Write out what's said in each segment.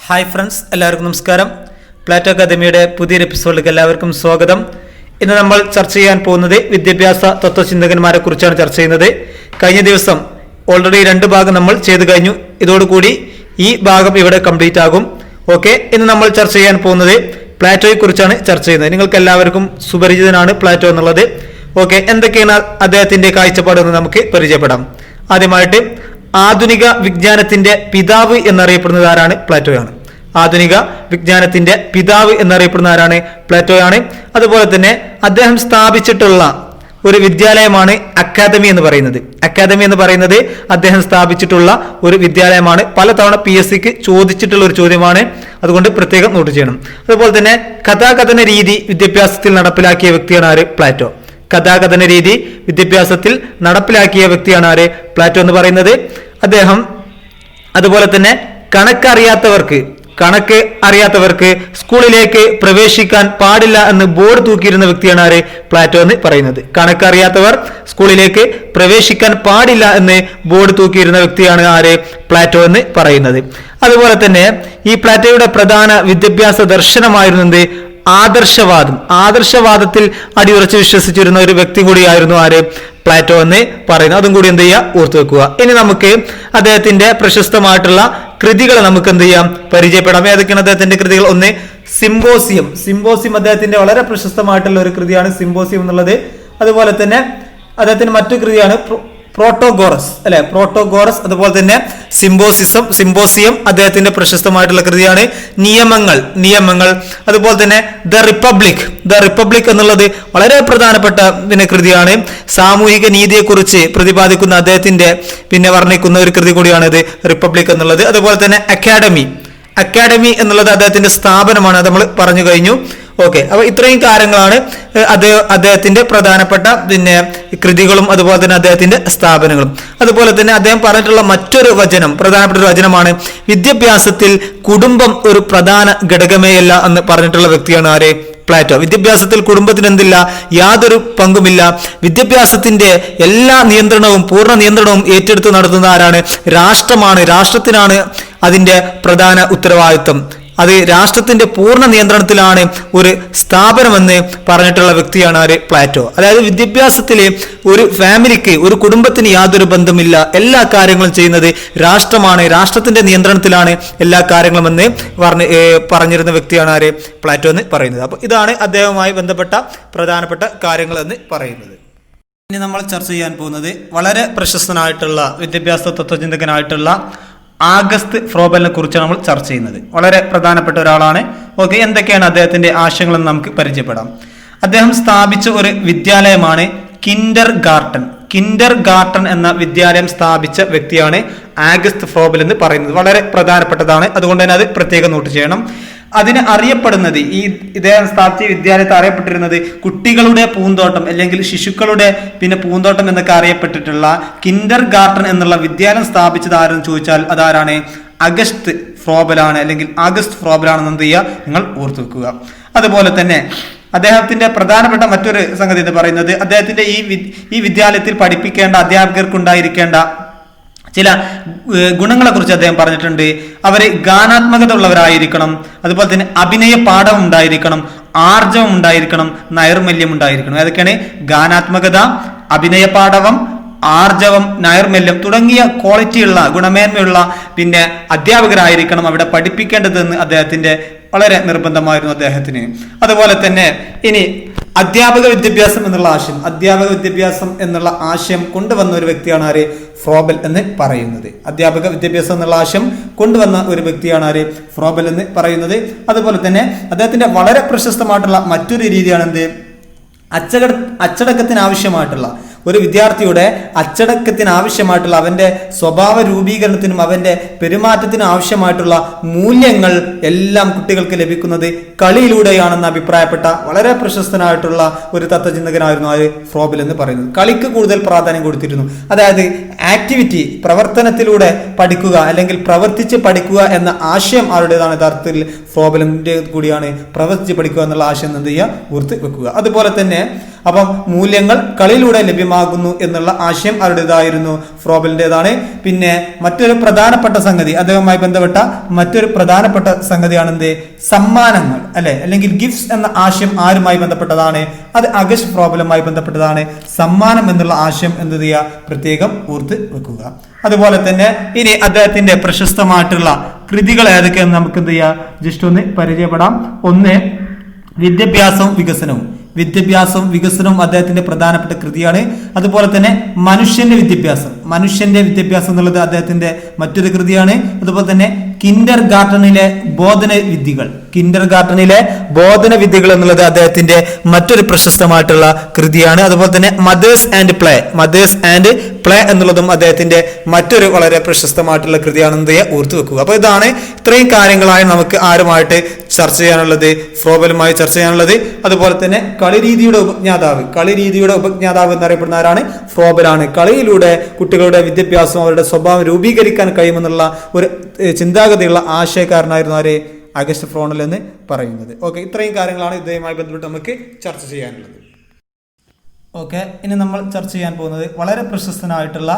Hi friends, എല്ലാവർക്കും നമസ്കാരം. Plato അക്കാദമിയുടെ പുതിയൊരു എപ്പിസോഡിലേക്ക് എല്ലാവർക്കും സ്വാഗതം. ഇന്ന് നമ്മൾ ചർച്ച ചെയ്യാൻ പോകുന്നത് വിദ്യാഭ്യാസ തത്വചിന്തകന്മാരെ കുറിച്ചാണ് ചർച്ച ചെയ്യുന്നത്. കഴിഞ്ഞ ദിവസം ഓൾറെഡി 2 ഭാഗം നമ്മൾ ചെയ്തു കഴിഞ്ഞു. ഇതോടുകൂടി ഈ ഭാഗം ഇവിടെ കംപ്ലീറ്റ് ആകും. ഓക്കെ, ഇന്ന് നമ്മൾ ചർച്ച ചെയ്യാൻ പോകുന്നത് പ്ലാറ്റോയെ കുറിച്ചാണ് ചർച്ച ചെയ്യുന്നത്. നിങ്ങൾക്ക് എല്ലാവർക്കും സുപരിചിതനാണ് പ്ലാറ്റോ എന്നുള്ളത്. ഓക്കെ, എന്തൊക്കെയാണ് അദ്ദേഹത്തിന്റെ കാഴ്ചപ്പാടെന്ന് നമുക്ക് പരിചയപ്പെടാം. ആദ്യമായിട്ട് ആധുനിക വിജ്ഞാനത്തിന്റെ പിതാവ് എന്നറിയപ്പെടുന്നത് ആരാണ്? പ്ലാറ്റോയാണ്. ആധുനിക വിജ്ഞാനത്തിന്റെ പിതാവ് എന്നറിയപ്പെടുന്ന ആരാണ്? പ്ലാറ്റോയാണ്. അതുപോലെ തന്നെ അദ്ദേഹം സ്ഥാപിച്ചിട്ടുള്ള ഒരു വിദ്യാലയമാണ് അക്കാദമി എന്ന് പറയുന്നത്. അക്കാദമി എന്ന് പറയുന്നത് അദ്ദേഹം സ്ഥാപിച്ചിട്ടുള്ള ഒരു വിദ്യാലയമാണ്. പലതവണ PSCക്ക് ചോദിച്ചിട്ടുള്ള ഒരു ചോദ്യമാണ്, അതുകൊണ്ട് പ്രത്യേകം നോട്ട് ചെയ്യണം. അതുപോലെ തന്നെ കഥാകഥന രീതി വിദ്യാഭ്യാസത്തിൽ നടപ്പിലാക്കിയ വ്യക്തിയാണ് ആര്? പ്ലാറ്റോ. കഥാകഥന രീതി വിദ്യാഭ്യാസത്തിൽ നടപ്പിലാക്കിയ വ്യക്തിയാണ് ആര്? പ്ലാറ്റോ എന്ന് പറയുന്നത്. അദ്ദേഹം അതുപോലെ തന്നെ കണക്ക് അറിയാത്തവർക്ക് സ്കൂളിലേക്ക് പ്രവേശിക്കാൻ പാടില്ല എന്ന് ബോർഡ് തൂക്കിയിരുന്ന വ്യക്തിയാണ് ആര്? പ്ലാറ്റോ എന്ന് പറയുന്നത്. കണക്കറിയാത്തവർ സ്കൂളിലേക്ക് പ്രവേശിക്കാൻ പാടില്ല എന്ന് ബോർഡ് തൂക്കിയിരുന്ന വ്യക്തിയാണ് ആര്? പ്ലാറ്റോ എന്ന് പറയുന്നത്. അതുപോലെ തന്നെ ഈ പ്ലാറ്റോയുടെ പ്രധാന വിദ്യാഭ്യാസ ദർശനമായിരുന്നത് ആദർശവാദത്തിൽ അടിയുറച്ച് വിശ്വസിച്ചിരുന്ന ഒരു വ്യക്തി കൂടിയായിരുന്നു ആര്? പ്ലാറ്റോ എന്ന് പറയുന്നത്. അതും കൂടി എന്ത് ചെയ്യുക? ഓർത്തു വെക്കുക. ഇനി നമുക്ക് അദ്ദേഹത്തിന്റെ പ്രശസ്തമായിട്ടുള്ള കൃതികൾ നമുക്ക് എന്ത് ചെയ്യാം? പരിചയപ്പെടാം. ഏതൊക്കെയാണ് അദ്ദേഹത്തിന്റെ കൃതികൾ? ഒന്ന്, സിംബോസിയം അദ്ദേഹത്തിന്റെ വളരെ പ്രശസ്തമായിട്ടുള്ള ഒരു കൃതിയാണ് സിംബോസിയം എന്നുള്ളത്. അതുപോലെ തന്നെ അദ്ദേഹത്തിന്റെ മറ്റു കൃതിയാണ് പ്രോട്ടോഗോറസ്. അതുപോലെ തന്നെ സിംബോസിയം അദ്ദേഹത്തിന്റെ പ്രശസ്തമായിട്ടുള്ള കൃതിയാണ്. നിയമങ്ങൾ. അതുപോലെ തന്നെ ദ റിപ്പബ്ലിക് എന്നുള്ളത് വളരെ പ്രധാനപ്പെട്ട കൃതിയാണ്. സാമൂഹിക നീതിയെക്കുറിച്ച് പ്രതിപാദിക്കുന്ന അദ്ദേഹത്തിന്റെ വർണ്ണിക്കുന്ന ഒരു കൃതി കൂടിയാണ് ഇത് റിപ്പബ്ലിക് എന്നുള്ളത്. അതുപോലെ തന്നെ അക്കാഡമി എന്നുള്ളത് അദ്ദേഹത്തിന്റെ സ്ഥാപനമാണ്, നമ്മൾ പറഞ്ഞു കഴിഞ്ഞു. ഓക്കെ, അപ്പൊ ഇത്രയും കാര്യങ്ങളാണ് അദ്ദേഹത്തിന്റെ പ്രധാനപ്പെട്ട കൃതികളും അതുപോലെ തന്നെ അദ്ദേഹത്തിന്റെ സ്ഥാപനങ്ങളും. അതുപോലെ തന്നെ അദ്ദേഹം പറഞ്ഞിട്ടുള്ള മറ്റൊരു പ്രധാനപ്പെട്ട ഒരു വചനമാണ്, വിദ്യാഭ്യാസത്തിൽ കുടുംബം ഒരു പ്രധാന ഘടകമേയല്ല എന്ന് പറഞ്ഞിട്ടുള്ള വ്യക്തിയാണ് ആര്? പ്ലാറ്റോ. വിദ്യാഭ്യാസത്തിൽ കുടുംബത്തിന് എന്തില്ല? യാതൊരു പങ്കുമില്ല. വിദ്യാഭ്യാസത്തിന്റെ എല്ലാ പൂർണ്ണ നിയന്ത്രണവും ഏറ്റെടുത്ത് നടത്തുന്ന ആരാണ്? രാഷ്ട്രമാണ്. രാഷ്ട്രത്തിനാണ് അതിന്റെ പ്രധാന ഉത്തരവാദിത്വം. അത് രാഷ്ട്രത്തിന്റെ പൂർണ്ണ നിയന്ത്രണത്തിലാണ് ഒരു സ്ഥാപനമെന്ന് പറഞ്ഞിട്ടുള്ള വ്യക്തിയാണ് ആര്? പ്ലാറ്റോ. അതായത് വിദ്യാഭ്യാസത്തിലെ ഒരു ഫാമിലിക്ക്, ഒരു കുടുംബത്തിന് യാതൊരു ബന്ധമില്ല. എല്ലാ കാര്യങ്ങളും ചെയ്യുന്നത് രാഷ്ട്രമാണ്. രാഷ്ട്രത്തിന്റെ നിയന്ത്രണത്തിലാണ് എല്ലാ കാര്യങ്ങളും എന്ന് പറഞ്ഞിരുന്ന വ്യക്തിയാണ് ആര്? പ്ലാറ്റോ എന്ന് പറയുന്നത്. അപ്പൊ ഇതാണ് അദ്ദേഹവുമായി ബന്ധപ്പെട്ട പ്രധാനപ്പെട്ട കാര്യങ്ങൾ എന്ന് പറയുന്നത്. ഇനി നമ്മൾ ചർച്ച ചെയ്യാൻ പോകുന്നത് വളരെ പ്രശസ്തനായിട്ടുള്ള വിദ്യാഭ്യാസ തത്വചിന്തകനായിട്ടുള്ള ആഗസ്റ്റ് ഫ്രോബലിനെ കുറിച്ചാണ് നമ്മൾ ചർച്ച ചെയ്യുന്നത്. വളരെ പ്രധാനപ്പെട്ട ഒരാളാണ്. ഓക്കെ, എന്തൊക്കെയാണ് അദ്ദേഹത്തിന്റെ ആശയങ്ങളെന്ന് നമുക്ക് പരിചയപ്പെടാം. അദ്ദേഹം സ്ഥാപിച്ച ഒരു വിദ്യാലയമാണ് കിൻഡർ ഗാർട്ടൻ എന്ന വിദ്യാലയം സ്ഥാപിച്ച വ്യക്തിയാണ് ആഗസ്റ്റ് ഫ്രോബൽ എന്ന് പറയുന്നത്. വളരെ പ്രധാനപ്പെട്ടതാണ്, അതുകൊണ്ട് തന്നെ അത് പ്രത്യേകം നോട്ട് ചെയ്യണം. അതിന് അറിയപ്പെടുന്നത്, ഇദ്ദേഹം സ്ഥാപിച്ച വിദ്യാലയത്തെ അറിയപ്പെട്ടിരുന്നത് കുട്ടികളുടെ പൂന്തോട്ടം അല്ലെങ്കിൽ ശിശുക്കളുടെ പൂന്തോട്ടം എന്നൊക്കെ അറിയപ്പെട്ടിട്ടുള്ള കിൻഡർ ഗാർട്ടൻ എന്നുള്ള വിദ്യാലയം സ്ഥാപിച്ചത് ആരെന്ന് ചോദിച്ചാൽ അതാരാണ്? ആഗസ്റ്റ് ഫ്രോബലാണ്, അല്ലെങ്കിൽ ആഗസ്റ്റ് ഫ്രോബലാണെന്ന് എന്ത് ചെയ്യുക? നിങ്ങൾ ഓർത്തു വെക്കുക. അതുപോലെ തന്നെ അദ്ദേഹത്തിന്റെ പ്രധാനപ്പെട്ട മറ്റൊരു സംഗതി എന്ന് പറയുന്നത്, അദ്ദേഹത്തിന്റെ ഈ വിദ്യാലയത്തിൽ പഠിപ്പിക്കേണ്ട അധ്യാപകർക്കുണ്ടായിരിക്കേണ്ട ചില ഗുണങ്ങളെ കുറിച്ച് അദ്ദേഹം പറഞ്ഞിട്ടുണ്ട്. അവര് ഗാനാത്മകത ഉള്ളവരായിരിക്കണം, അതുപോലെ തന്നെ അഭിനയ പാഠം ഉണ്ടായിരിക്കണം, ആർജവം ഉണ്ടായിരിക്കണം, നൈർമല്യം ഉണ്ടായിരിക്കണം. ഏതൊക്കെയാണ്? ഗാനാത്മകത, അഭിനയ പാഠവം, ആർജവം, നൈർമല്യം തുടങ്ങിയ ക്വാളിറ്റിയുള്ള ഗുണമേന്മയുള്ള അധ്യാപകരായിരിക്കണം അവിടെ പഠിപ്പിക്കേണ്ടതെന്ന് അദ്ദേഹത്തിന്റെ വളരെ നിർബന്ധമായിരുന്നു അദ്ദേഹത്തിന്. അതുപോലെ തന്നെ ഇനി അധ്യാപക വിദ്യാഭ്യാസം എന്നുള്ള ആശയം കൊണ്ടുവന്ന ഒരു വ്യക്തിയാണ് ആര്? ഫ്രോബൽ എന്ന് പറയുന്നത്. അധ്യാപക വിദ്യാഭ്യാസം എന്നുള്ള ആശയം കൊണ്ടുവന്ന ഒരു വ്യക്തിയാണ് ആര്? ഫ്രോബൽ എന്ന് പറയുന്നത്. അതുപോലെ തന്നെ അദ്ദേഹത്തിന്റെ വളരെ പ്രശസ്തമായിട്ടുള്ള മറ്റൊരു രീതിയാണ് എന്ത്? അച്ചടക്കത്തിന് ആവശ്യമായിട്ടുള്ള ഒരു വിദ്യാർത്ഥിയുടെ അച്ചടക്കത്തിന് ആവശ്യമായിട്ടുള്ള അവന്റെ സ്വഭാവ രൂപീകരണത്തിനും അവന്റെ പെരുമാറ്റത്തിനും ആവശ്യമായിട്ടുള്ള മൂല്യങ്ങൾ എല്ലാം കുട്ടികൾക്ക് ലഭിക്കുന്നത് കളിയിലൂടെയാണെന്ന് അഭിപ്രായപ്പെട്ട വളരെ പ്രശസ്തനായിട്ടുള്ള ഒരു തത്വചിന്തകനായിരുന്നു ആര്? ഫ്രോബൽ എന്ന് പറയുന്നത്. കളിക്ക് കൂടുതൽ പ്രാധാന്യം കൊടുത്തിരുന്നു. അതായത് ആക്ടിവിറ്റി, പ്രവർത്തനത്തിലൂടെ പഠിക്കുക അല്ലെങ്കിൽ പ്രവർത്തിച്ച് പഠിക്കുക എന്ന ആശയം ആരുടേതാണ്? യഥാർത്ഥത്തിൽ ഫ്രോബലിന്റെ കൂടിയാണ്. പ്രവർത്തിച്ച് പഠിക്കുക എന്നുള്ള ആശയം എന്ത് ചെയ്യുക? ഓർത്ത് വെക്കുക. അതുപോലെ തന്നെ അപ്പം മൂല്യങ്ങൾ കളിയിലൂടെ ലഭ്യമാണ് തുല്യമാകുന്നു എന്നുള്ള ആശയം അവരുടേതായിരുന്നു, ഫ്രോബലിൻ്റെതാണ്. പിന്നെ മറ്റൊരു പ്രധാനപ്പെട്ട സംഗതി, അദ്ദേഹവുമായി ബന്ധപ്പെട്ട മറ്റൊരു പ്രധാനപ്പെട്ട സംഗതിയാണ് എന്ത്, സമ്മാനങ്ങൾ അല്ലെ, അല്ലെങ്കിൽ ഗിഫ്റ്റ്സ് എന്ന ആശയം ആരുമായി ബന്ധപ്പെട്ടതാണ്, അത് അഗസ്റ്റ് ഫ്രോബലുമായി ബന്ധപ്പെട്ടതാണ്. സമ്മാനം എന്നുള്ള ആശയം എന്ത് ചെയ്യുക, പ്രത്യേകം ഓർത്ത് വെക്കുക. അതുപോലെ തന്നെ ഇനി അദ്ദേഹത്തിന്റെ പ്രശസ്തമായിട്ടുള്ള കൃതികൾ ഏതൊക്കെയെന്ന് നമുക്ക് എന്ത് ചെയ്യാം, ജസ്റ്റ് ഒന്ന് പരിചയപ്പെടാം. ഒന്ന്, വിദ്യാഭ്യാസവും വികസനവും. വിദ്യാഭ്യാസവും വികസനവും അദ്ദേഹത്തിന്റെ പ്രധാനപ്പെട്ട കൃതിയാണ്. അതുപോലെ തന്നെ മനുഷ്യന്റെ വിദ്യാഭ്യാസം എന്നുള്ളത് അദ്ദേഹത്തിന്റെ മറ്റൊരു കൃതിയാണ്. അതുപോലെ തന്നെ കിൻഡർ ഗാർട്ടനിലെ ബോധന വിദ്യകൾ എന്നുള്ളത് അദ്ദേഹത്തിന്റെ മറ്റൊരു പ്രശസ്തമായിട്ടുള്ള കൃതിയാണ്. അതുപോലെ തന്നെ മദേഴ്സ് ആൻഡ് പ്ലേ എന്നുള്ളതും അദ്ദേഹത്തിന്റെ മറ്റൊരു വളരെ പ്രശസ്തമായിട്ടുള്ള കൃതിയാണെന്ന് ഓർത്തു വെക്കുക. അപ്പൊ ഇത്രയും കാര്യങ്ങളാണ് നമുക്ക് ആരുമായിട്ട് ചർച്ച ചെയ്യാനുള്ളത്, ഫ്രോബലുമായി ചർച്ച ചെയ്യാനുള്ളത്. അതുപോലെ തന്നെ കളിരീതിയുടെ ഉപജ്ഞാതാവ് എന്നറിയപ്പെടുന്ന ആരാണ്, ഫ്രോബലാണ്. കളിയിലൂടെ കുട്ടികളുടെ വിദ്യാഭ്യാസം, അവരുടെ സ്വഭാവം രൂപീകരിക്കാൻ കഴിയുമെന്നുള്ള ഒരു ചിന്താഗതിയുള്ള ആശയക്കാരനായിരുന്നു ആര്, അഗസ്റ്റ് ഫ്രോബൽ എന്ന് പറയുന്നത്. ഓക്കെ, ഇത്രയും കാര്യങ്ങളാണ് ഇതുമായി ബന്ധപ്പെട്ട് നമുക്ക് ചർച്ച ചെയ്യാനുള്ളത്. ഓക്കെ, ഇനി നമ്മൾ ചർച്ച ചെയ്യാൻ പോകുന്നത് വളരെ പ്രശസ്തനായിട്ടുള്ള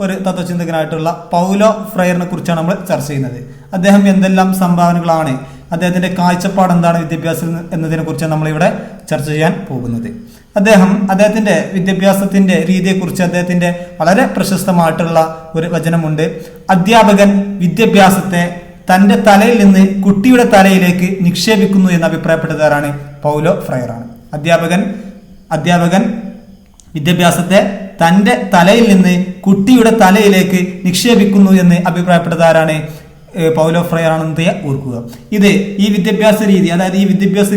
ഒരു തത്വചിന്തകനായിട്ടുള്ള പൗലോ ഫ്രയറിനെ കുറിച്ചാണ് നമ്മൾ ചർച്ച ചെയ്യുന്നത്. അദ്ദേഹം എന്തെല്ലാം സംഭാവനകളാണ്, അദ്ദേഹത്തിന്റെ കാഴ്ചപ്പാട് എന്താണ് വിദ്യാഭ്യാസം എന്നതിനെ കുറിച്ചാണ് നമ്മളിവിടെ ചർച്ച ചെയ്യാൻ പോകുന്നത്. അദ്ദേഹത്തിന്റെ വിദ്യാഭ്യാസത്തിന്റെ രീതിയെക്കുറിച്ച് അദ്ദേഹത്തിന്റെ വളരെ പ്രശസ്തമായിട്ടുള്ള ഒരു വചനമുണ്ട്. അധ്യാപകൻ വിദ്യാഭ്യാസത്തെ തന്റെ തലയിൽ നിന്ന് കുട്ടിയുടെ തലയിലേക്ക് നിക്ഷേപിക്കുന്നു എന്ന് അഭിപ്രായപ്പെട്ടതാരാണ്, പൗലോ ഫ്രയറാണ്. അധ്യാപകൻ വിദ്യാഭ്യാസത്തെ തന്റെ തലയിൽ നിന്ന് കുട്ടിയുടെ തലയിലേക്ക് നിക്ഷേപിക്കുന്നു എന്ന് അഭിപ്രായപ്പെട്ടതാരാണ്, പൗലോ ഫ്രയറാണെന്ന് ഓർക്കുക. ഈ വിദ്യാഭ്യാസ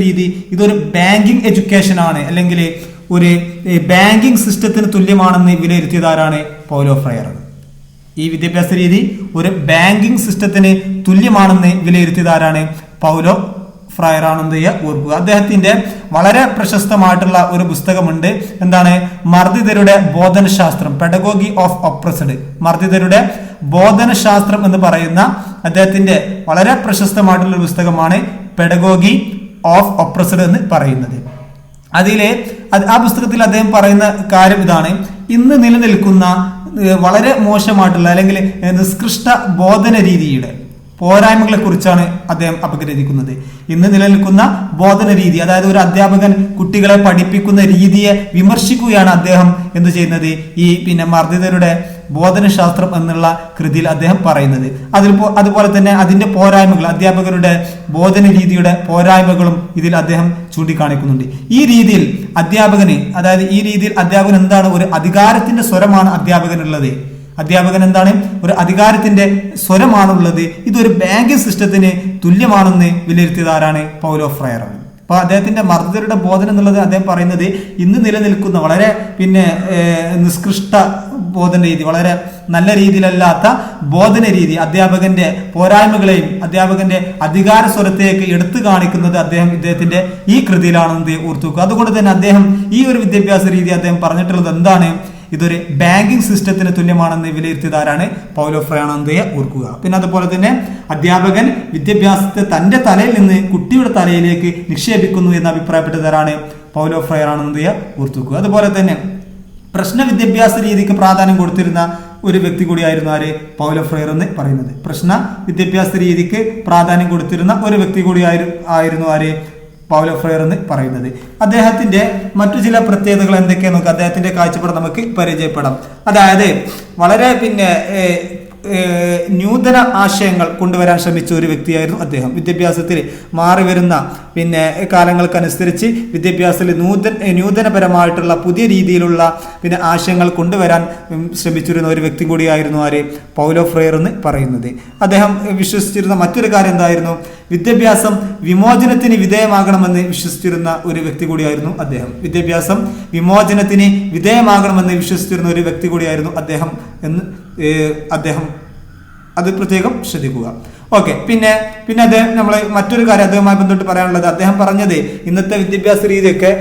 രീതി ഇതൊരു ബാങ്കിങ് എഡ്യൂക്കേഷൻ ആണ്, അല്ലെങ്കിൽ ഒരു ബാങ്കിങ് സിസ്റ്റത്തിന് തുല്യമാണെന്ന് വിലയിരുത്തിയതാരാണ്, പൗലോ ഫ്രയർ. ഈ വിദ്യാഭ്യാസ രീതി ഒരു ബാങ്കിങ് സിസ്റ്റത്തിന് തുല്യമാണെന്ന് വിലയിരുത്തിയതാരാണ്, പൗലോ ഫ്രയറാണെന്ന് ഓർക്കുക. അദ്ദേഹത്തിന്റെ വളരെ പ്രശസ്തമായിട്ടുള്ള ഒരു പുസ്തകമുണ്ട്. എന്താണ്, മർദ്ദിതരുടെ ബോധനശാസ്ത്രം, പെഡഗോഗി ഓഫ് ഒപ്രസ്ഡ്. മർദ്ദിതരുടെ ബോധനശാസ്ത്രം എന്ന് പറയുന്ന അദ്ദേഹത്തിന്റെ വളരെ പ്രശസ്തമായിട്ടുള്ള ഒരു പുസ്തകമാണ് പെഡഗോഗി ഓഫ് ഒപ്രസ്ഡ് എന്ന് പറയുന്നത്. ആ പുസ്തകത്തിൽ അദ്ദേഹം പറയുന്ന കാര്യം ഇതാണ്: ഇന്ന് നിലനിൽക്കുന്ന വളരെ മോശമായിട്ടുള്ള അല്ലെങ്കിൽ നിഷ്കൃഷ്ട ബോധന രീതിയുടെ പോരായ്മകളെ കുറിച്ചാണ് അദ്ദേഹം അപഗ്രഥിക്കുന്നത്. ഇന്ന് നിലനിൽക്കുന്ന ബോധന രീതി, അതായത് ഒരു അധ്യാപകൻ കുട്ടികളെ പഠിപ്പിക്കുന്ന രീതിയെ വിമർശിക്കുകയാണ് അദ്ദേഹം എന്ത് ചെയ്യുന്നത്, ഈ മർദ്ദിതരുടെ ബോധനശാസ്ത്രം എന്നുള്ള കൃതിയിൽ അദ്ദേഹം പറയുന്നത്. അതുപോലെ തന്നെ അതിന്റെ പോരായ്മകൾ, അധ്യാപകരുടെ ബോധന രീതിയുടെ പോരായ്മകളും ഇതിൽ അദ്ദേഹം ചൂണ്ടിക്കാണിക്കുന്നുണ്ട്. ഈ രീതിയിൽ അധ്യാപകൻ എന്താണ്, ഒരു അധികാരത്തിന്റെ സ്വരമാണ് അധ്യാപകനുള്ളത്. അധ്യാപകൻ എന്താണ്, ഒരു അധികാരത്തിന്റെ സ്വരമാണുള്ളത്. ഇതൊരു ബാങ്കിങ് സിസ്റ്റത്തിന് തുല്യമാണെന്ന് വിലയിരുത്തിയതാരാണ്, പൗലോ ഫ്രയറാണ്. അപ്പൊ അദ്ദേഹത്തിന്റെ മർദ്ദിതരുടെ ബോധന എന്നുള്ളത് അദ്ദേഹം പറയുന്നത് ഇന്ന് നിലനിൽക്കുന്ന വളരെ നിഷ്കൃഷ്ട ബോധന രീതി, വളരെ നല്ല രീതിയിലല്ലാത്ത ബോധന രീതി, അധ്യാപകന്റെ പോരായ്മകളെയും അധ്യാപകന്റെ അധികാര സ്വരത്തേക്ക് എടുത്തു കാണിക്കുന്നത് ഇദ്ദേഹത്തിന്റെ ഈ കൃതിയിലാണെന്ന് ഓർത്തുവെക്കുക. അതുകൊണ്ട് തന്നെ അദ്ദേഹം ഈ ഒരു വിദ്യാഭ്യാസ രീതി അദ്ദേഹം പറഞ്ഞിട്ടുള്ളത് എന്താണ്, ഇതൊരു ബാങ്കിങ് സിസ്റ്റത്തിന് തുല്യമാണെന്ന് വിലയിരുത്തിയതാരാണ്, പൗലോ ഫ്രയറാണെന്ന് ഓർക്കുക. പിന്നെ അതുപോലെ തന്നെ അധ്യാപകൻ വിദ്യാഭ്യാസത്തെ തന്റെ തലയിൽ നിന്ന് കുട്ടിയുടെ തലയിലേക്ക് നിക്ഷേപിക്കുന്നു എന്ന് അഭിപ്രായപ്പെട്ടതാരാണ്, പൗലോ ഫ്രയറാണെന്ന് ഓർത്തുവെക്കുക. അതുപോലെ തന്നെ പ്രശ്ന വിദ്യാഭ്യാസ രീതിക്ക് പ്രാധാന്യം കൊടുത്തിരുന്ന ഒരു വ്യക്തി കൂടിയായിരുന്നു ആര്, പൗലോ ഫ്രയർ എന്ന് പറയുന്നത്. പ്രശ്ന വിദ്യാഭ്യാസ രീതിക്ക് പ്രാധാന്യം കൊടുത്തിരുന്ന ഒരു വ്യക്തി കൂടിയായിരുന്നു ആര്, പൗലോ ഫ്രയർ എന്ന് പറയുന്നത്. അദ്ദേഹത്തിന്റെ മറ്റു ചില പ്രത്യേകതകൾ എന്തൊക്കെയാണെന്ന് നോക്കുക. അദ്ദേഹത്തിന്റെ കാഴ്ചപ്പാട് നമുക്ക് പരിചയപ്പെടാം. അതായത് വളരെ നൂതന ആശയങ്ങൾ കൊണ്ടുവരാൻ ശ്രമിച്ച ഒരു വ്യക്തിയായിരുന്നു അദ്ദേഹം. വിദ്യാഭ്യാസത്തിൽ മാറി വരുന്ന കാലങ്ങൾക്കനുസരിച്ച് വിദ്യാഭ്യാസത്തിൽ നൂതനപരമായിട്ടുള്ള പുതിയ രീതിയിലുള്ള ആശയങ്ങൾ കൊണ്ടുവരാൻ ശ്രമിച്ചിരുന്ന ഒരു വ്യക്തി കൂടിയായിരുന്നു ആര്, പൗലോ ഫ്രയർ എന്ന് പറയുന്നത്. അദ്ദേഹം വിശ്വസിച്ചിരുന്ന മറ്റൊരു കാര്യം എന്തായിരുന്നു, വിദ്യാഭ്യാസം വിമോചനത്തിന് വിധേയമാകണമെന്ന് വിശ്വസിച്ചിരുന്ന ഒരു വ്യക്തി കൂടിയായിരുന്നു അദ്ദേഹം. വിദ്യാഭ്യാസം വിമോചനത്തിന് വിധേയമാകണമെന്ന് വിശ്വസിച്ചിരുന്ന ഒരു വ്യക്തി കൂടിയായിരുന്നു അദ്ദേഹം എന്ന് അദ്ദേഹം അത് പ്രത്യേകം ശ്രദ്ധിക്കുക. ഓക്കെ, പിന്നെ നമ്മൾ മറ്റൊരു കാര്യം അദ്ദേഹവുമായി ബന്ധപ്പെട്ട് പറയാനുള്ളത്, അദ്ദേഹം പറഞ്ഞത് ഇന്നത്തെ വിദ്യാഭ്യാസ രീതിയൊക്കെ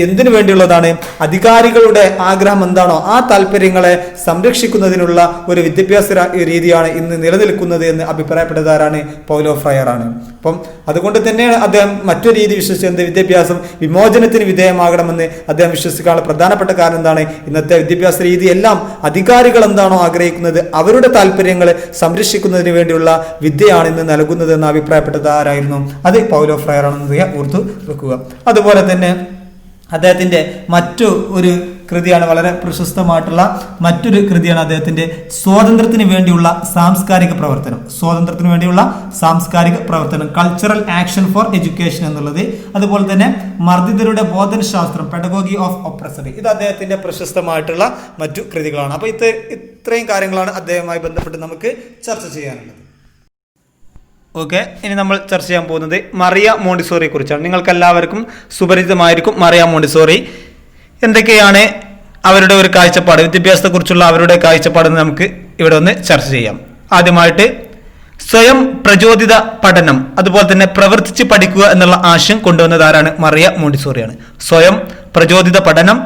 എന്തിനു വേണ്ടിയുള്ളതാണ്, അധികാരികളുടെ ആഗ്രഹം എന്താണോ ആ താല്പര്യങ്ങളെ സംരക്ഷിക്കുന്നതിനുള്ള ഒരു വിദ്യാഭ്യാസ രീതിയാണ് ഇന്ന് നിലനിൽക്കുന്നത് എന്ന് അഭിപ്രായപ്പെട്ടതാരാണ്, പൗലോ ഫ്രയറാണ്. അപ്പം അതുകൊണ്ട് തന്നെയാണ് അദ്ദേഹം മറ്റൊരു രീതി വിശ്വസിച്ചത്, വിദ്യാഭ്യാസം വിമോചനത്തിന് വിധേയമാകണമെന്ന് അദ്ദേഹം വിശ്വസിക്കാനുള്ള പ്രധാനപ്പെട്ട കാരണം എന്താണ്? ഇന്നത്തെ വിദ്യാഭ്യാസ രീതി എല്ലാം അധികാരികൾ എന്താണോ ആഗ്രഹിക്കുന്നത് അവരുടെ താല്പര്യങ്ങളെ സംരക്ഷിക്കുന്നതിന് വേണ്ടിയുള്ള വിദ്യയാണ് ഇന്ന് നൽകുന്നത് എന്ന് അഭിപ്രായപ്പെട്ടത് ആരായിരുന്നു? അത് പൗലോ ഫ്രയർ ആണെന്ന് ഓർത്തു വെക്കുക. അതുപോലെ തന്നെ അദ്ദേഹത്തിന്റെ മറ്റു ഒരു കൃതിയാണ്, വളരെ പ്രശസ്തമായിട്ടുള്ള മറ്റൊരു കൃതിയാണ് അദ്ദേഹത്തിന്റെ സ്വാതന്ത്ര്യത്തിന് വേണ്ടിയുള്ള സാംസ്കാരിക പ്രവർത്തനം. സ്വാതന്ത്ര്യത്തിന് വേണ്ടിയുള്ള സാംസ്കാരിക പ്രവർത്തനം, കൾച്ചറൽ ആക്ഷൻ ഫോർ എഡ്യൂക്കേഷൻ എന്നുള്ളത്. അതുപോലെ തന്നെ മർദ്ദിതരുടെ ബോധനശാസ്ത്രം, പെഡഗോഗി ഓഫ് ഒപ്രസറി. ഇത് അദ്ദേഹത്തിന്റെ പ്രശസ്തമായിട്ടുള്ള മറ്റു കൃതികളാണ്. അപ്പൊ ഇത്രയും കാര്യങ്ങളാണ് അദ്ദേഹവുമായി ബന്ധപ്പെട്ട് നമുക്ക് ചർച്ച ചെയ്യാനുള്ളത്. ഓക്കെ, ഇനി നമ്മൾ ചർച്ച ചെയ്യാൻ പോകുന്നത് മറിയ മോണ്ടിസോറിയെ കുറിച്ചാണ്. നിങ്ങൾക്ക് എല്ലാവർക്കും സുപരിചിതമായിരിക്കും മറിയ മോണ്ടിസോറി. എന്തൊക്കെയാണ് അവരുടെ ഒരു കാഴ്ചപ്പാട്, വിദ്യാഭ്യാസത്തെക്കുറിച്ചുള്ള അവരുടെ കാഴ്ചപ്പാടെന്ന് നമുക്ക് ഇവിടെ ഒന്ന് ചർച്ച ചെയ്യാം. ആദ്യമായിട്ട് സ്വയം പ്രചോദിത പഠനം, അതുപോലെ തന്നെ പ്രവർത്തിച്ച് പഠിക്കുക എന്നുള്ള ആശയം കൊണ്ടുവന്നത് ആരാണ്? മറിയ മോണ്ടിസോറിയാണ്. സ്വയം പ്രചോദിത പഠനം,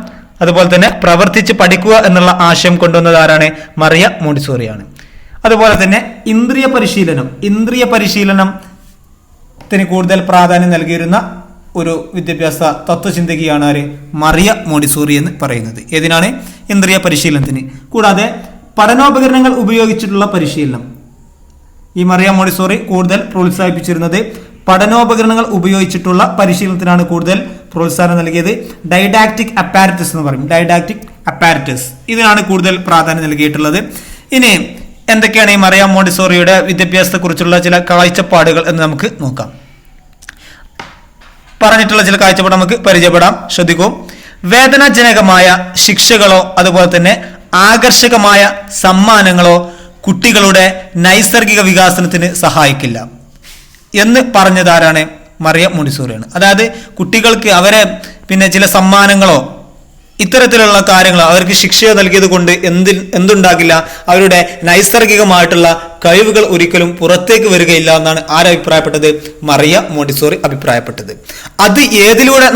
അതുപോലെ തന്നെ പ്രവർത്തിച്ച് പഠിക്കുക എന്നുള്ള ആശയം കൊണ്ടുവന്നത് ആരാണ്? മറിയ മോണ്ടിസോറിയാണ്. അതുപോലെ തന്നെ ഇന്ദ്രിയ പരിശീലനത്തിന് കൂടുതൽ പ്രാധാന്യം നൽകിയിരുന്ന ഒരു വിദ്യാഭ്യാസ തത്വചിന്തകിയാണ് ആര്? മറിയ മോണ്ടിസോറി എന്ന് പറയുന്നത്. ഏതിനാണ്? ഇന്ദ്രിയ പരിശീലനത്തിന്. കൂടാതെ പഠനോപകരണങ്ങൾ ഉപയോഗിച്ചിട്ടുള്ള പരിശീലനം, ഈ മറിയ മോണ്ടിസോറി കൂടുതൽ പ്രോത്സാഹിപ്പിച്ചിരുന്നത് പഠനോപകരണങ്ങൾ ഉപയോഗിച്ചിട്ടുള്ള പരിശീലനത്തിനാണ് കൂടുതൽ പ്രോത്സാഹനം നൽകിയത്. ഡൈഡാക്റ്റിക് അപ്പാരറ്റസ് എന്ന് പറയും, ഡൈഡാക്റ്റിക് അപ്പാരറ്റസ്, ഇതിനാണ് കൂടുതൽ പ്രാധാന്യം നൽകിയിട്ടുള്ളത്. ഇനി എന്തൊക്കെയാണ് ഈ മറിയ മോണ്ടിസോറിയുടെ വിദ്യാഭ്യാസത്തെക്കുറിച്ചുള്ള ചില കാഴ്ചപ്പാടുകൾ എന്ന് നമുക്ക് നോക്കാം. പറഞ്ഞിട്ടുള്ള ചില കാഴ്ചപ്പാട് നമുക്ക് പരിചയപ്പെടാം, ശ്രദ്ധിക്കൂ. വേദനാജനകമായ ശിക്ഷകളോ അതുപോലെ തന്നെ ആകർഷകമായ സമ്മാനങ്ങളോ കുട്ടികളുടെ നൈസർഗിക വികാസനത്തിന് സഹായിക്കില്ല എന്ന് പറഞ്ഞതാരാണ്? മറിയ മോണ്ടിസോറിയാണ്. അതായത് കുട്ടികൾക്ക് അവരെ ചില സമ്മാനങ്ങളോ ഇത്തരത്തിലുള്ള കാര്യങ്ങൾ അവർക്ക് ശിക്ഷ നൽകിയത് കൊണ്ട് എന്തുണ്ടാകില്ല? അവരുടെ നൈസർഗികമായിട്ടുള്ള കഴിവുകൾ ഒരിക്കലും പുറത്തേക്ക് വരികയില്ല എന്നാണ് ആരഭിപ്രായപ്പെട്ടത്? മറിയ മോണ്ടിസോറി അഭിപ്രായപ്പെട്ടത്. അത് ഏതിലൂടെ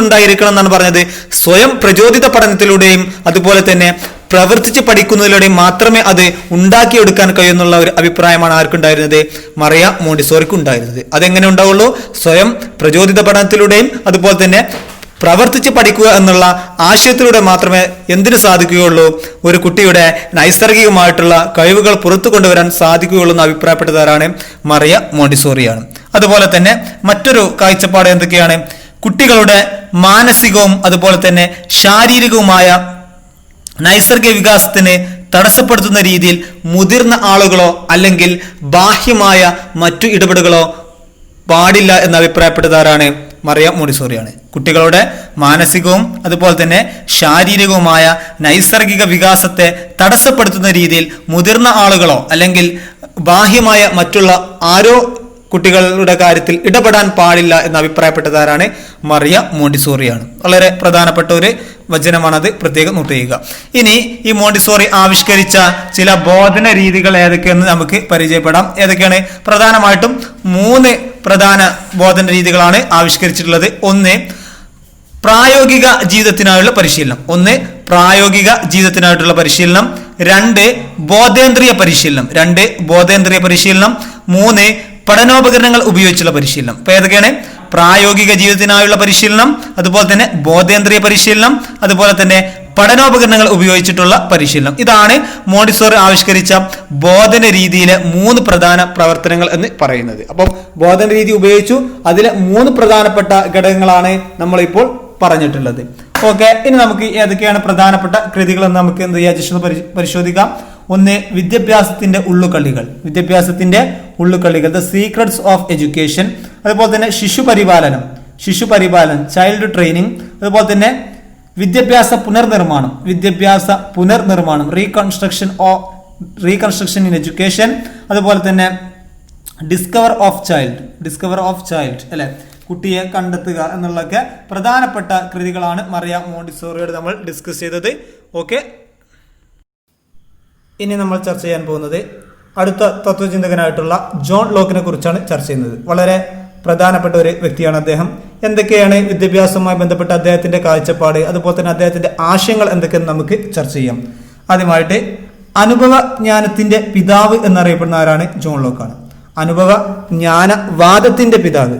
ഉണ്ടായിരിക്കണം എന്നാണ് പറഞ്ഞത്? സ്വയം പ്രചോദിത പഠനത്തിലൂടെയും അതുപോലെ തന്നെ പ്രവർത്തിച്ച് പഠിക്കുന്നതിലൂടെയും മാത്രമേ അത് ഉണ്ടാക്കിയെടുക്കാൻ കഴിയുന്നുള്ള ഒരു അഭിപ്രായമാണ് ആർക്കുണ്ടായിരുന്നത്? മറിയ മോണ്ടിസോറിക്ക് ഉണ്ടായിരുന്നത്. അതെങ്ങനെ ഉണ്ടാവുള്ളൂ? സ്വയം പ്രചോദിത പഠനത്തിലൂടെയും അതുപോലെ തന്നെ പ്രവർത്തിച്ച് പഠിക്കുക എന്നുള്ള ആശയത്തിലൂടെ മാത്രമേ എന്തിനു സാധിക്കുകയുള്ളൂ? ഒരു കുട്ടിയുടെ നൈസർഗികമായിട്ടുള്ള കഴിവുകൾ പുറത്തു കൊണ്ടുവരാൻ സാധിക്കുകയുള്ളൂ എന്ന് അഭിപ്രായപ്പെട്ടതാരാണ്? മറിയ മോണ്ടിസോറിയാണ്. അതുപോലെ തന്നെ മറ്റൊരു കാഴ്ചപ്പാട് എന്തൊക്കെയാണ്? കുട്ടികളുടെ മാനസികവും അതുപോലെ തന്നെ ശാരീരികവുമായ നൈസർഗിക വികാസത്തിന് തടസ്സപ്പെടുത്തുന്ന രീതിയിൽ മുതിർന്ന ആളുകളോ അല്ലെങ്കിൽ ബാഹ്യമായ മറ്റു ഇടപെടലുകളോ പാടില്ല എന്ന് അഭിപ്രായപ്പെട്ടതാരാണ്? മറിയ മോണ്ടിസോറിയാണ്. കുട്ടികളുടെ മാനസികവും അതുപോലെ തന്നെ ശാരീരികവുമായ നൈസർഗിക വികാസത്തെ തടസ്സപ്പെടുത്തുന്ന രീതിയിൽ മുതിർന്ന ആളുകളോ അല്ലെങ്കിൽ ബാഹ്യമായ മറ്റുള്ള ആരോ കുട്ടികളുടെ കാര്യത്തിൽ ഇടപെടാൻ പാടില്ല എന്ന് അഭിപ്രായപ്പെട്ടതാരാണ്? മറിയ മോണ്ടിസോറിയാണ്. വളരെ പ്രധാനപ്പെട്ട ഒരു വചനമാണത്, പ്രത്യേകം നോട്ട് ചെയ്യുക. ഇനി ഈ മോണ്ടിസോറി ആവിഷ്കരിച്ച ചില ബോധന രീതികൾ ഏതൊക്കെയെന്ന് നമുക്ക് പരിചയപ്പെടാം. ഏതൊക്കെയാണ്? പ്രധാനമായിട്ടും 3 പ്രധാന ബോധന രീതികളാണ് ആവിഷ്കരിച്ചിട്ടുള്ളത്. ഒന്ന് പ്രായോഗിക ജീവിതത്തിനായുള്ള പരിശീലനം, 2 ബോധേന്ദ്രിയ പരിശീലനം, 3 പഠനോപകരണങ്ങൾ ഉപയോഗിച്ചുള്ള പരിശീലനം. അപ്പൊ ഏതൊക്കെയാണ്? പ്രായോഗിക ജീവിതത്തിനായുള്ള പരിശീലനം, അതുപോലെ തന്നെ ബോധേന്ദ്രിയ പരിശീലനം, അതുപോലെ തന്നെ പഠനോപകരണങ്ങൾ ഉപയോഗിച്ചിട്ടുള്ള പരിശീലനം. ഇതാണ് മോണ്ടിസോറി ആവിഷ്കരിച്ച ബോധന രീതിയിലെ 3 പ്രധാന പ്രവർത്തനങ്ങൾ എന്ന് പറയുന്നത്. അപ്പം ബോധന രീതി ഉപയോഗിച്ചു, അതിലെ 3 പ്രധാനപ്പെട്ട ഘടകങ്ങളാണ് നമ്മളിപ്പോൾ പറഞ്ഞിട്ടുള്ളത്. ഓക്കെ, ഇനി നമുക്ക് ഏതൊക്കെയാണ് പ്രധാനപ്പെട്ട കൃതികൾ എന്ന് നമുക്ക് എന്ത് ചെയ്യാം, ജസ്റ്റ് പരിശോധിക്കാം. 1 വിദ്യാഭ്യാസത്തിന്റെ ഉള്ളുകളികൾ, ദ സീക്രട്സ് ഓഫ് എഡ്യൂക്കേഷൻ. അതുപോലെ തന്നെ ശിശുപരിപാലനം, ചൈൽഡ് ട്രെയിനിങ്. അതുപോലെ തന്നെ വിദ്യാഭ്യാസ പുനർനിർമ്മാണം, റീകൺസ്ട്രക്ഷൻ ഇൻ എഡ്യൂക്കേഷൻ. അതുപോലെ തന്നെ ഡിസ്കവർ ഓഫ് ചൈൽഡ് അല്ലെ, കുട്ടിയെ കണ്ടെത്തുക എന്നുള്ളതൊക്കെ പ്രധാനപ്പെട്ട കൃതികളാണ് മറിയ മോണ്ടിസോറിയോട് നമ്മൾ ഡിസ്കസ് ചെയ്തത്. ഓക്കെ, ഇനി നമ്മൾ ചർച്ച ചെയ്യാൻ പോകുന്നത് അടുത്ത തത്വചിന്തകനായിട്ടുള്ള ജോൺ ലോക്കിനെ കുറിച്ചാണ് ചർച്ച ചെയ്യുന്നത്. വളരെ പ്രധാനപ്പെട്ട ഒരു വ്യക്തിയാണ് അദ്ദേഹം. എന്തൊക്കെയാണ് വിദ്യാഭ്യാസവുമായി ബന്ധപ്പെട്ട അദ്ദേഹത്തിന്റെ കാഴ്ചപ്പാട്, അതുപോലെ തന്നെ അദ്ദേഹത്തിന്റെ ആശയങ്ങൾ എന്തൊക്കെയെന്ന് നമുക്ക് ചർച്ച ചെയ്യാം. ആദ്യമായിട്ട് അനുഭവജ്ഞാനത്തിന്റെ പിതാവ് എന്നറിയപ്പെടുന്ന ആരാണ്? ജോൺ ലോക്കാണ്. അനുഭവ ജ്ഞാനവാദത്തിന്റെ പിതാവ്.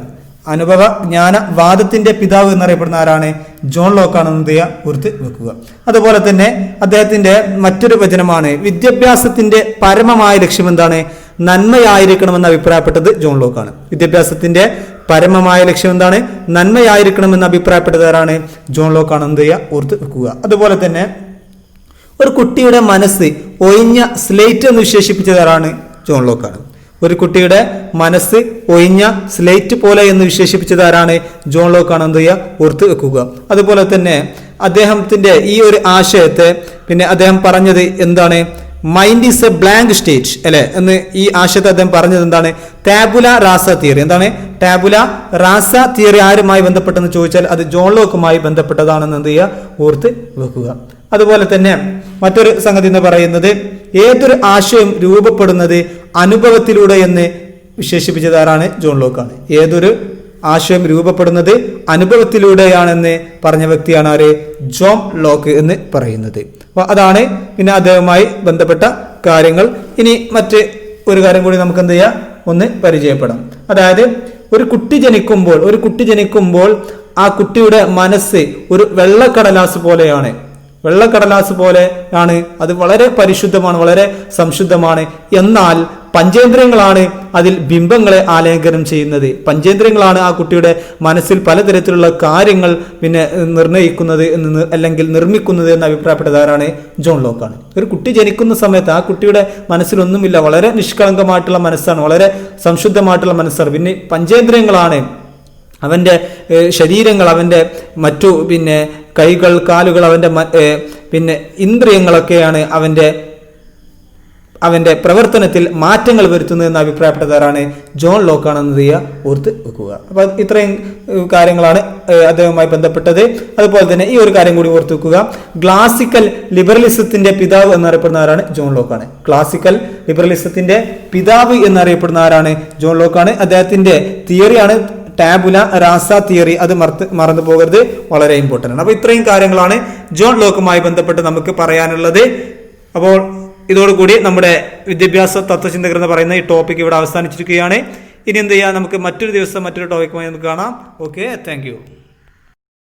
അനുഭവ ജ്ഞാനവാദത്തിന്റെ പിതാവ് എന്നറിയപ്പെടുന്ന ആരാണ്? ജോൺ ലോക്കാണെന്ന് ഓർത്ത് വെക്കുക. അതുപോലെ തന്നെ അദ്ദേഹത്തിന്റെ മറ്റൊരു വചനമാണ് വിദ്യാഭ്യാസത്തിന്റെ പരമമായ ലക്ഷ്യം എന്താണ്? നന്മയായിരിക്കണമെന്ന് അഭിപ്രായപ്പെട്ടത് ജോൺ ലോക്കാണ്. വിദ്യാഭ്യാസത്തിന്റെ പരമമായ ലക്ഷ്യം എന്താണ്? നന്മയായിരിക്കണമെന്ന് അഭിപ്രായപ്പെട്ടത് ആരാണ്? ജോൺ ലോക്കാണെന്ന് ഓർത്ത് വെക്കുക. അതുപോലെ തന്നെ ഒരു കുട്ടിയുടെ മനസ്സ് ഒഴിഞ്ഞ സ്ലേറ്റ് എന്ന് വിശേഷിപ്പിച്ചത് ആരാണ്? ജോൺ ലോക്കാണ്. ഒരു കുട്ടിയുടെ മനസ്സ് ഒഴിഞ്ഞ സ്ലേറ്റ് പോലെ എന്ന് വിശേഷിപ്പിച്ചത് ആരാണ്? ജോൺ ലോക്കാണെന്ന് ഓർത്ത് വെക്കുക. അതുപോലെ തന്നെ അദ്ദേഹത്തിന്റെ ഈ ഒരു ആശയത്തെ അദ്ദേഹം പറഞ്ഞത് എന്താണ്? Mind is A blank state അല്ലെ എന്ന് ഈ ആശയത്തെ അദ്ദേഹം പറഞ്ഞത് എന്താണ്? Tabula Raza theory. എന്താണ് ടാബുല റാസ തിയറി? ആരുമായി ബന്ധപ്പെട്ടെന്ന് ചോദിച്ചാൽ അത് ജോൺ ലോക്കുമായി ബന്ധപ്പെട്ടതാണെന്ന് ഓർത്ത് വെക്കുക. അതുപോലെ തന്നെ മറ്റൊരു സംഗതി എന്ന് പറയുന്നത് ഏതൊരു ആശയം രൂപപ്പെടുന്നത് അനുഭവത്തിലൂടെ എന്ന് വിശേഷിപ്പിച്ചത് ആരാണ്? ജോൺ ലോക്കാണ്. ഏതൊരു ആശയം രൂപപ്പെടുന്നത് അനുഭവത്തിലൂടെയാണെന്ന് പറഞ്ഞ വ്യക്തിയാണ് ആര്? ജോൺ ലോക്ക് എന്ന് പറയുന്നത്. അപ്പൊ അതാണ് അദ്ദേഹവുമായി ബന്ധപ്പെട്ട കാര്യങ്ങൾ. ഇനി മറ്റ് ഒരു കാര്യം കൂടി നമുക്ക് ഒന്ന് പരിചയപ്പെടാം. അതായത് ഒരു കുട്ടി ജനിക്കുമ്പോൾ ആ കുട്ടിയുടെ മനസ്സ് ഒരു വെള്ളക്കടലാസ് പോലെയാണ്. വെള്ളക്കടലാസ് പോലെയാണ്. അത് വളരെ പരിശുദ്ധമാണ്, വളരെ സംശുദ്ധമാണ്. എന്നാൽ പഞ്ചേന്ദ്രിയങ്ങളാണ് അതിൽ ബിംബങ്ങളെ ആലേഖനം ചെയ്യുന്നത്. പഞ്ചേന്ദ്രിയങ്ങളാണ് ആ കുട്ടിയുടെ മനസ്സിൽ പലതരത്തിലുള്ള കാര്യങ്ങൾ നിർണ്ണയിക്കുന്നത് അല്ലെങ്കിൽ നിർമ്മിക്കുന്നത് എന്ന് അഭിപ്രായപ്പെട്ടത് ആരാണ്? ജോൺ ലോക്കാണ്. ഒരു കുട്ടി ജനിക്കുന്ന സമയത്ത് ആ കുട്ടിയുടെ മനസ്സിലൊന്നുമില്ല, വളരെ നിഷ്കളങ്കമായിട്ടുള്ള മനസ്സാണ്, വളരെ സംശുദ്ധമായിട്ടുള്ള മനസ്സാണ്. പിന്നെ പഞ്ചേന്ദ്രിയങ്ങളാണ്, അവന്റെ ശരീരങ്ങൾ, അവന്റെ മറ്റു കൈകൾ, കാലുകൾ, അവന്റെ ഇന്ദ്രിയങ്ങളൊക്കെയാണ് അവന്റെ പ്രവർത്തനത്തിൽ മാറ്റങ്ങൾ വരുത്തുന്നതെന്ന് അഭിപ്രായപ്പെട്ടതാരാണ്? ജോൺ ലോക്കാണെന്ന് ഓർത്ത് വെക്കുക. അപ്പൊ ഇത്രയും കാര്യങ്ങളാണ് അദ്ദേഹവുമായി ബന്ധപ്പെട്ടത്. അതുപോലെ തന്നെ ഈ ഒരു കാര്യം കൂടി ഓർത്ത് വെക്കുക. ക്ലാസിക്കൽ ലിബറലിസത്തിന്റെ പിതാവ് എന്നറിയപ്പെടുന്ന ആരാണ്? ജോൺ ലോക്കാണ്. ക്ലാസിക്കൽ ലിബറലിസത്തിന്റെ പിതാവ് എന്നറിയപ്പെടുന്ന ആരാണ്? ജോൺ ലോക്കാണ്. അദ്ദേഹത്തിന്റെ തിയറിയാണ് ടാബുല റാസ തിയറി. അത് മറന്നു പോകരുത്, വളരെ ഇമ്പോർട്ടൻ്റ് ആണ്. അപ്പൊ ഇത്രയും കാര്യങ്ങളാണ് ജോൺ ലോക്കുമായി ബന്ധപ്പെട്ട് നമുക്ക് പറയാനുള്ളത്. അപ്പോൾ ഇതോടുകൂടി നമ്മുടെ വിദ്യാഭ്യാസ തത്വചിന്തകർ എന്ന് പറയുന്ന ഈ ടോപ്പിക് ഇവിടെ അവസാനിച്ചിരിക്കുകയാണ്. ഇനി നമുക്ക് മറ്റൊരു ദിവസം മറ്റൊരു ടോപ്പിക്കുമായി നമുക്ക് കാണാം. Okay, thank you.